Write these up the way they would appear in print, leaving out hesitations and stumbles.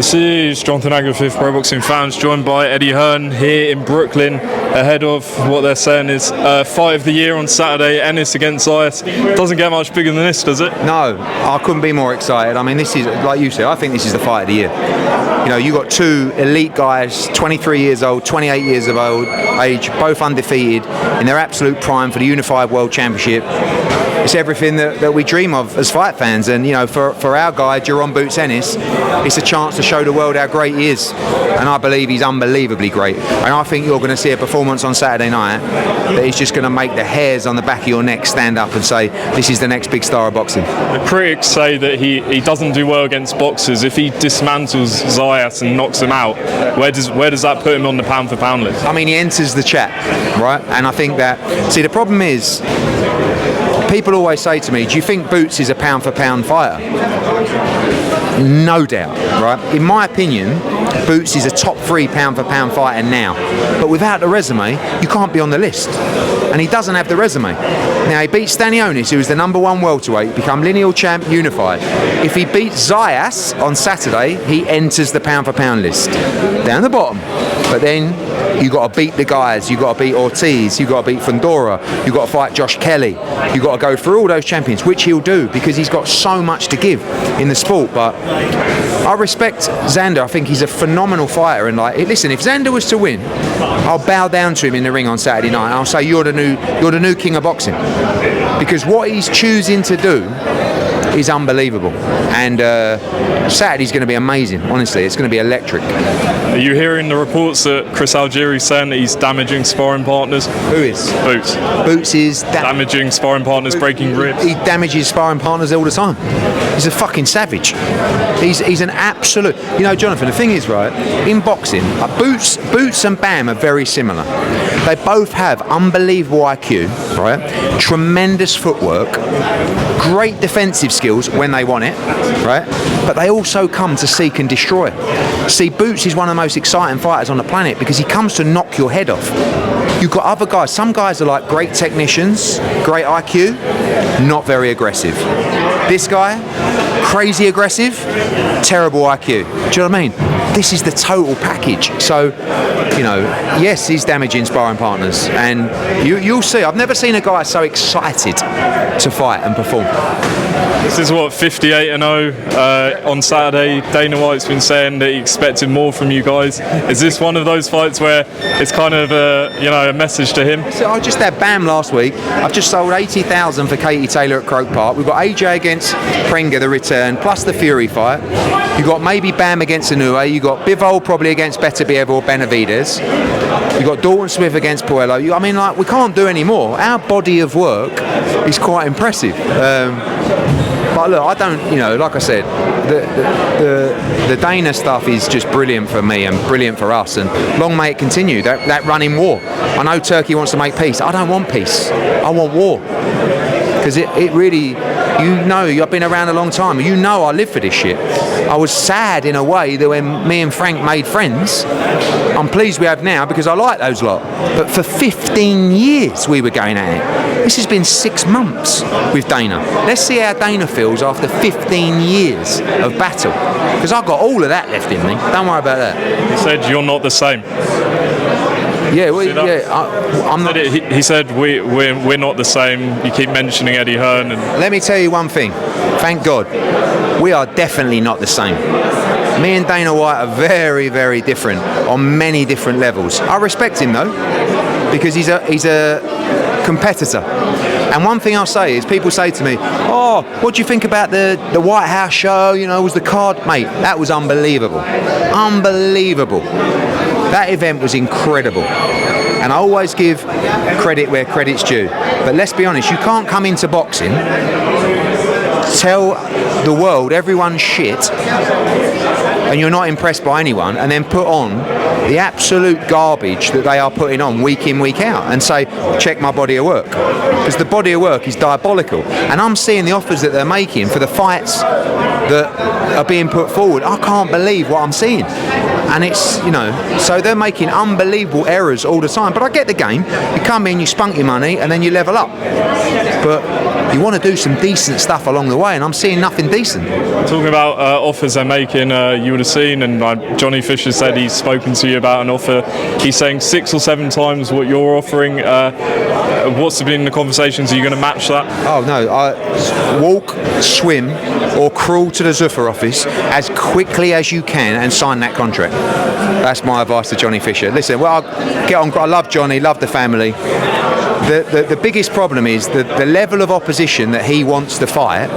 This is Jonathan Agger, Fifth Pro Boxing Fans, joined by Eddie Hearn here in Brooklyn, ahead of what they're saying is fight of the year on Saturday, Ennis against Zayas. Doesn't get much bigger than this, does it? No, I couldn't be more excited. I mean, this is, like you said, I think this is the fight of the year. You know, you got two elite guys, 23 years old, 28 years of age, both undefeated, in their absolute prime for the Unified World Championship. It's everything that we dream of as fight fans, and you know, for our guy Jaron "Boots" Ennis, it's a chance to show the world how great he is, and I believe he's unbelievably great. And I think you're going to see a performance on Saturday night that is just going to make the hairs on the back of your neck stand up and say, this is the next big star of boxing. The critics say that he doesn't do well against boxers. If he dismantles Zayas and knocks him out, where does that put him on the pound for pound list? I mean, he enters the chat, right? And I think that, see, the problem is, people always say to me, do you think Boots is a pound for pound fighter? No doubt, right? In my opinion, Boots is a top 3 pound for pound fighter now. But without the resume, you can't be on the list. And he doesn't have the resume. Now, he beats Stanionis, who is the #1 welterweight, become lineal champ unified. If he beats Zayas on Saturday, he enters the pound for pound list. Down the bottom. But then you got to beat the guys. You got to beat Ortiz. You got to beat Fundora. You got to fight Josh Kelly. You got to go through all those champions, which he'll do because he's got so much to give in the sport. But I respect Xander. I think he's a phenomenal fighter. And like, listen, if Xander was to win, I'll bow down to him in the ring on Saturday night. And I'll say you're the new king of boxing, because what he's choosing to do is unbelievable. And Saturday's going to be amazing. Honestly, it's going to be electric. Are you hearing the reports that Chris Algieri's saying that he's damaging sparring partners? Who is? Boots. Boots is damaging sparring partners, breaking ribs. He damages sparring partners all the time. He's a fucking savage. He's an absolute. You know, Jonathan, the thing is, right, in boxing, Boots and Bam are very similar. They both have unbelievable IQ, right? Tremendous footwork, great defensive skills when they want it, right? But they also come to seek and destroy. See, Boots is one of the most exciting fighters on the planet because he comes to knock your head off. You've got other guys. Some guys are like great technicians, great IQ, not very aggressive. This guy, crazy aggressive, terrible IQ. Do you know what I mean? This is the total package. So, you know, yes, he's damaging sparring partners, and you'll see. I've never seen a guy so excited to fight and perform. This is what, 58-0 on Saturday. Dana White's been saying that he expected more from you guys. Is this one of those fights where it's kind of a message to him? So I just had Bam last week. I've just sold 80,000 for Katie Taylor at Croke Park. We've got AJ against Prenger, the return, plus the Fury fight. You've got maybe Bam against Inoue. You've got Bivol probably against Beterbiev or Benavides. You've got Dalton Smith against Puello. I mean, like, we can't do any more. Our body of work is quite impressive. But look, I don't, like I said, the Dana stuff is just brilliant for me and brilliant for us, and long may it continue, that running war. I know Turkey wants to make peace. I don't want peace. I want war. Because it really, I've been around a long time. You know I live for this shit. I was sad in a way that when me and Frank made friends, I'm pleased we have now because I like those lot. But for 15 years we were going at it. This has been 6 months with Dana. Let's see how Dana feels after 15 years of battle. Because I've got all of that left in me. Don't worry about that. He said you're not the same. Yeah, I'm not. He said we're not the same. You keep mentioning Eddie Hearn. And let me tell you one thing. Thank God, we are definitely not the same. Me and Dana White are very, very different on many different levels. I respect him though, because he's a competitor. And one thing I'll say is, people say to me, "Oh, what do you think about the White House show? Was the card, mate? That was unbelievable, unbelievable." That event was incredible. And I always give credit where credit's due. But let's be honest, you can't come into boxing, tell the world everyone's shit, and you're not impressed by anyone, and then put on the absolute garbage that they are putting on week in, week out, and say, check my body of work. Because the body of work is diabolical. And I'm seeing the offers that they're making for the fights that are being put forward. I can't believe what I'm seeing. And it's, so they're making unbelievable errors all the time. But I get the game. You come in, you spunk your money, and then you level up. But you want to do some decent stuff along the way, and I'm seeing nothing decent. Talking about offers they're making, you would have seen, and Johnny Fisher said he's spoken to you about an offer. He's saying 6 or 7 times what you're offering. What's been the conversations? Are you going to match that? Oh no, walk, swim, or crawl to the Zuffa office as quickly as you can and sign that contract. That's my advice to Johnny Fisher. Listen, well, I'll get on. I love Johnny, love the family. The biggest problem is the level of opposition that he wants to fight.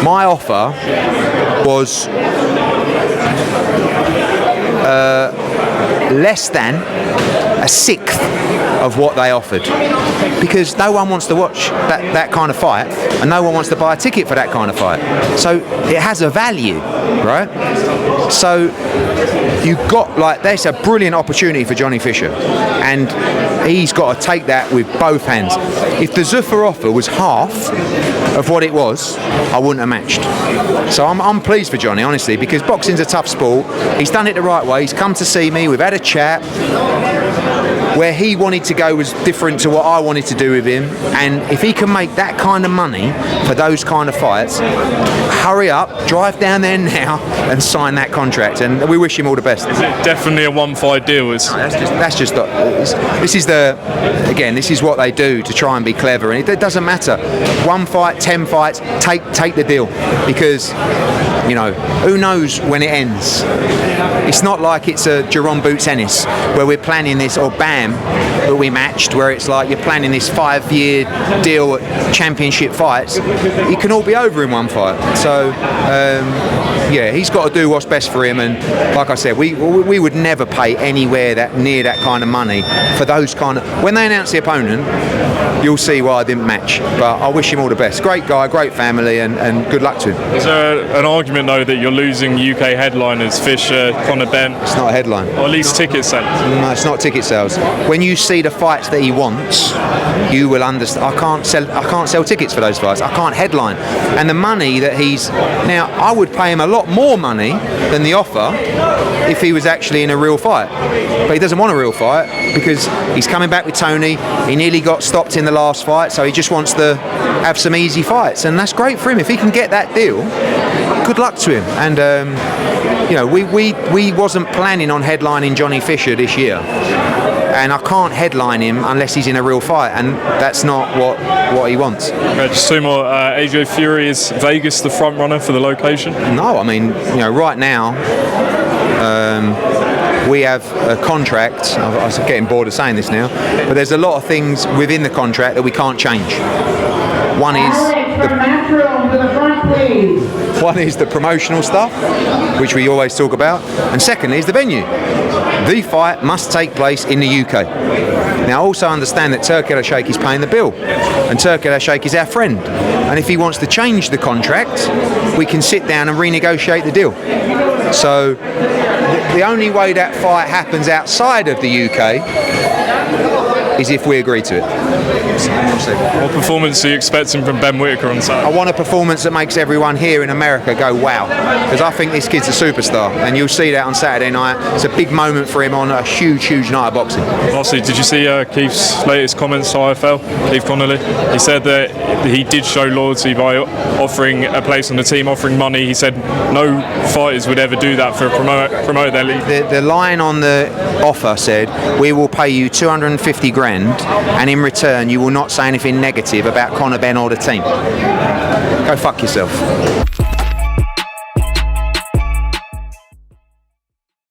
My offer was less than a sixth of what they offered, because no one wants to watch that kind of fight, and no one wants to buy a ticket for that kind of fight. So it has a value, right? So you've got, like, that's a brilliant opportunity for Johnny Fisher, and he's got to take that with both hands. If the Zuffa offer was half of what it was, I wouldn't have matched. So I'm pleased for Johnny, honestly, because boxing's a tough sport. He's done it the right way. He's come to see me. We've had a chat. Where he wanted to go was different to what I wanted to do with him, and if he can make that kind of money for those kind of fights, hurry up, drive down there now and sign that contract, and we wish him all the best. Is it definitely a one-fight deal? This is what they do to try and be clever, and it doesn't matter. 1 fight, 10 fights, take the deal, because you know, who knows when it ends. It's not like it's a Jaron Ennis where we're planning this, or Bam that we matched, where it's like you're planning this 5-year deal at championship fights. It can all be over in 1 fight. So yeah, he's got to do what's best for him, and like I said, we would never pay anywhere near that kind of money for those kind of. When they announce the opponent, you'll see why I didn't match. But I wish him all the best. Great guy, great family, and good luck to him. Is there an argument though that you're losing UK headliners, Fisher, Conor Benn? It's not a headline. Or at least ticket sales? No, it's not ticket sales. When you see the fights that he wants, you will understand. I can't sell tickets for those fights. I can't headline. And the money that he's now, I would pay him a lot more money than the offer if he was actually in a real fight. But he doesn't want a real fight because he's coming back with Tony. He nearly got stopped in the last fight, so he just wants to have some easy fights, and that's great for him. If he can get that deal, good luck to him. And you know, we wasn't planning on headlining Johnny Fisher this year, and I can't headline him unless he's in a real fight, and that's not what he wants. Okay, just 2 more. AJ Fury, is Vegas the front runner for the location? No, I mean, you know, right now we have a contract. I'm getting bored of saying this now, but there's a lot of things within the contract that we can't change. One is the promotional stuff, which we always talk about, and secondly is the venue. The fight must take place in the UK. Now, also understand that Turki Al-Sheikh is paying the bill, and Turki Al-Sheikh is our friend, and if he wants to change the contract, we can sit down and renegotiate the deal. So the only way that fight happens outside of the UK is if we agree to it. What performance are you expecting from Ben Whittaker on Saturday? I want a performance that makes everyone here in America go wow, because I think this kid's a superstar, and you'll see that on Saturday night. It's a big moment for him on a huge night of boxing. Lastly, did you see Keith's latest comments to IFL, Keith Connolly? He said that he did show loyalty by offering a place on the team, offering money. He said no fighters would ever do that for a promote their league. The line on the offer said, we will pay you 250 grand, and in return you will not say anything negative about Conor Benn or the team. Go fuck yourself.